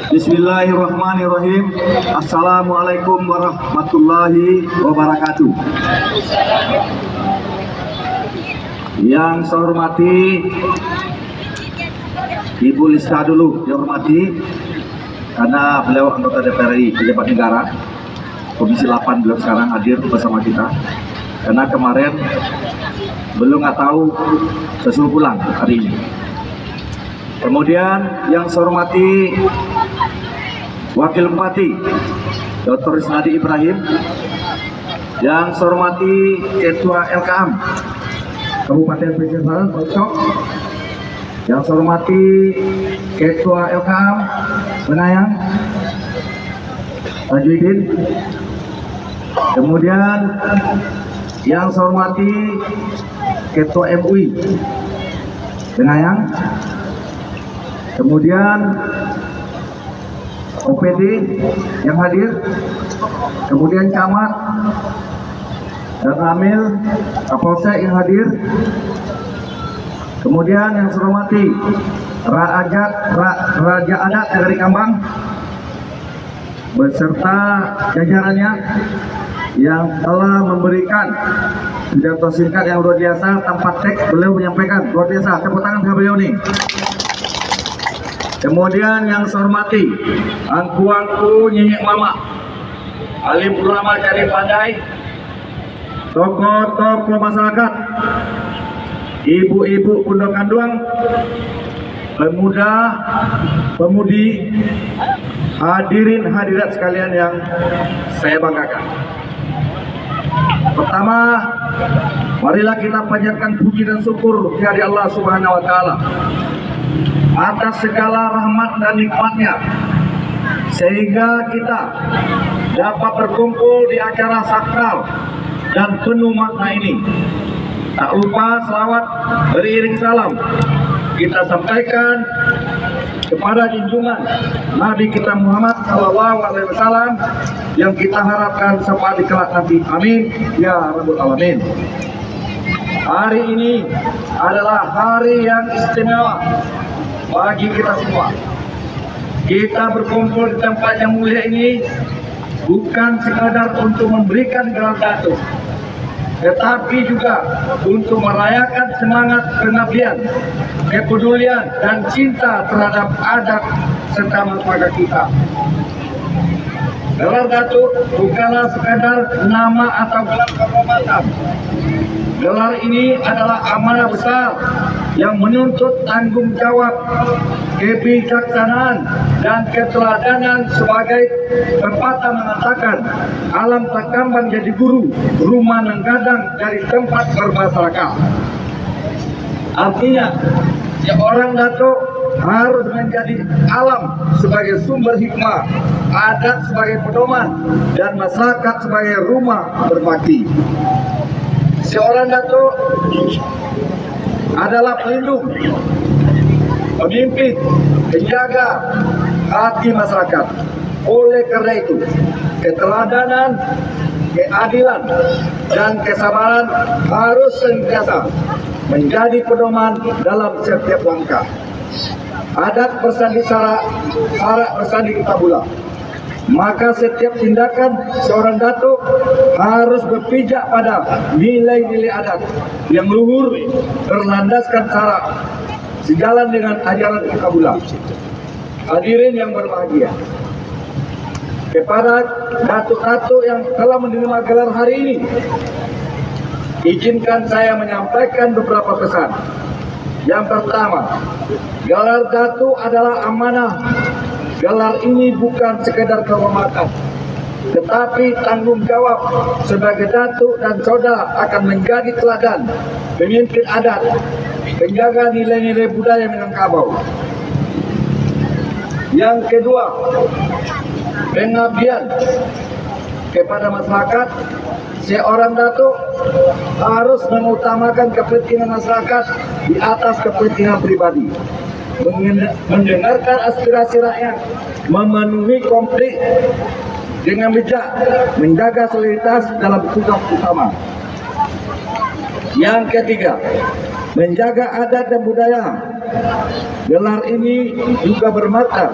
Bismillahirrahmanirrahim. Assalamualaikum warahmatullahi wabarakatuh. Yang saya hormati Ibu Lista dulu dihormati karena beliau anggota DPR RI pejabat negara Komisi 8, beliau sekarang hadir bersama kita karena kemarin belum tahu sesudah pulang hari ini. Kemudian yang saya hormati Wakil Bupati Dr. Isnadi Ibrahim, yang saya hormati Ketua LKM Kabupaten Pesisir Selatan Bocok, yang saya hormati Ketua LKM Benayang Tajwidin, kemudian yang saya hormati Ketua MUI Benayang, kemudian OPD yang hadir, kemudian camat dan Ramil Kapolsek yang hadir, kemudian yang saya hormati Raja Adat Negeri Kambang beserta jajarannya yang telah memberikan pidato singkat yang luar biasa tanpa teks. Beliau menyampaikan luar biasa, tepuk tangan ke beliau nih. Kemudian yang saya hormati angku-angku nyenyek mama, alim ulama cari pandai, tokoh-tokoh masyarakat, ibu-ibu pondok kanduang, pemuda, pemudi, hadirin hadirat sekalian yang saya banggakan. Pertama, marilah kita panjatkan puji dan syukur kepada Allah Subhanahu wa taala atas segala rahmat dan nikmatnya sehingga kita dapat berkumpul di acara sakral dan penuh makna ini. Tak lupa selawat beriring salam kita sampaikan kepada junjungan Nabi kita Muhammad SAW yang kita harapkan sampai kelak nanti. Amin ya rabbal alamin. Hari ini adalah hari yang istimewa bagi kita semua. Kita berkumpul di tempat yang mulia ini bukan sekadar untuk memberikan gelar datuk, tetapi juga untuk merayakan semangat pengabdian, kepedulian dan cinta terhadap adat serta martabat kita. Gelar datuk bukanlah sekadar nama atau gelar kehormatan. Gelar ini adalah amanah besar yang menuntut tanggung jawab, kebijaksanaan, dan keteladanan sebagai pepatah mengatakan, alam tak kambang jadi guru, rumah nenggadang dari tempat bermasyarakat. Artinya, seorang datuk harus menjadi alam sebagai sumber hikmah, adat sebagai pedoman, dan masyarakat sebagai rumah berbakti. Seorang datuk adalah pelindung, pemimpin, penjaga hati masyarakat. Oleh karena itu, keteladanan, keadilan, dan kesabaran harus senantiasa menjadi pedoman dalam setiap langkah. Adat bersandi syarak, syarak bersandi tabula. Maka setiap tindakan seorang datuk harus berpijak pada nilai-nilai adat yang luhur, berlandaskan syarak, sejalan dengan ajaran Kabula. Hadirin yang berbahagia, kepada datuk-datuk yang telah menerima gelar hari ini, izinkan saya menyampaikan beberapa pesan. Yang pertama, gelar datuk adalah amanah. Gelar ini bukan sekedar kehormatan, tetapi tanggung jawab sebagai datuk dan saudara akan menjadi teladan, pemimpin adat, penjaga nilai-nilai budaya Minangkabau. Yang kedua, pengabdian kepada masyarakat seorang datuk harus mengutamakan kepentingan masyarakat di atas kepentingan pribadi, mendengarkan aspirasi rakyat, memenuhi konflik dengan bijak, menjaga soliditas dalam tugas utama. Yang ketiga, menjaga adat dan budaya. Gelar ini juga bermakna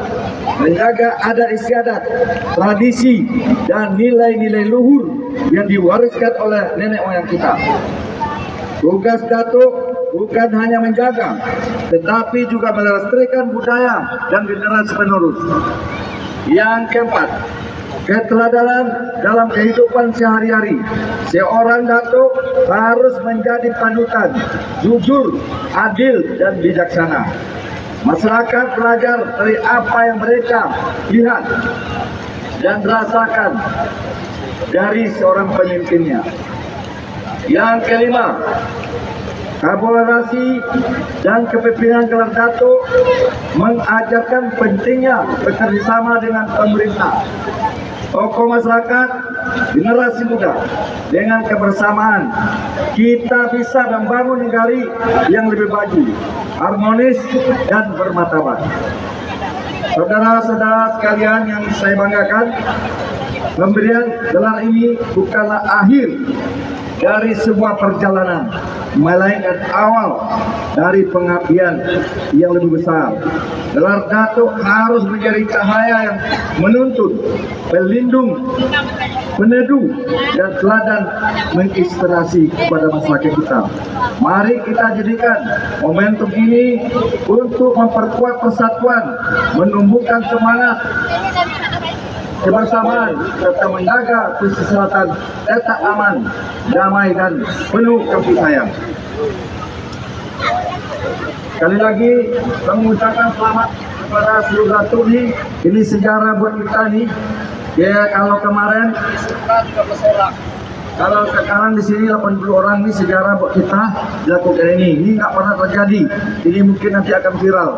menjaga adat istiadat, tradisi, dan nilai-nilai luhur yang diwariskan oleh nenek moyang kita. Tugas datuk bukan hanya menjaga, tetapi juga melestarikan budaya dan generasi penerus. Yang keempat, keteladanan dalam kehidupan sehari-hari. Seorang datuk harus menjadi panutan, jujur, adil, dan bijaksana. Masyarakat belajar dari apa yang mereka lihat dan rasakan dari seorang pemimpinnya. Yang kelima, kolaborasi dan kepemimpinan gelar datuk mengajarkan pentingnya bekerjasama dengan pemerintah, tokoh masyarakat, generasi muda. Dengan kebersamaan kita bisa membangun negara yang lebih maju, harmonis, dan bermartabat. Saudara-saudara sekalian yang saya banggakan, pemberian gelar ini bukanlah akhir dari sebuah perjalanan, melainkan awal dari pengabdian yang lebih besar. Gelar datuk harus menjadi cahaya yang menuntun, pelindung, peneduh, dan teladan menginspirasi kepada masyarakat kita. Mari kita jadikan momentum ini untuk memperkuat persatuan, menumbuhkan semangat kebersamaan, serta menjaga kesejahteraan tetap aman, damai, dan penuh kasih sayang. Sekali lagi mengucapkan selamat kepada seluruh datuk ini sejarah buat kita nih. Ya, kalau kemarin 13 orang, kalau sekarang di sini 80 orang, ini sejarah buat kita dilakukan ini nggak pernah terjadi. Ini mungkin nanti akan viral.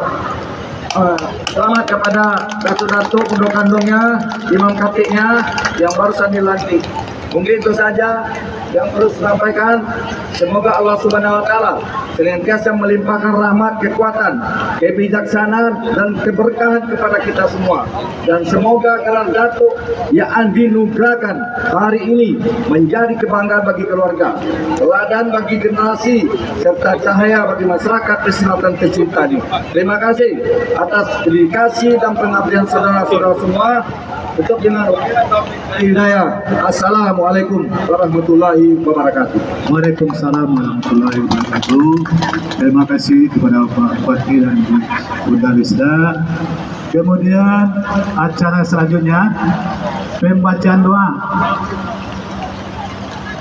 Selamat kepada datuk-datuk, pondok kandungnya, imam khatibnya yang barusan dilantik. Mungkin itu saja yang perlu disampaikan. Semoga Allah Subhanahu wa Ta'ala senantiasa melimpahkan rahmat, kekuatan, kebijaksanaan, dan keberkahan kepada kita semua. Dan semoga gelar datuk yang dinugerahkan hari ini menjadi kebanggaan bagi keluarga, teladan bagi generasi, serta cahaya bagi masyarakat Selatan tercinta ini. Terima kasih atas dedikasi dan pengabdian saudara-saudara semua. Untuk dengan hidayah. Assalamualaikum warahmatullahi wabarakatuh. Waalaikumsalam warahmatullahi wabarakatuh. Terima kasih kepada Pak Bupati dan Bunda Lisda. Kemudian acara selanjutnya pembacaan doa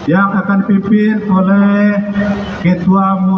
yang akan dipimpin oleh Ketua MUI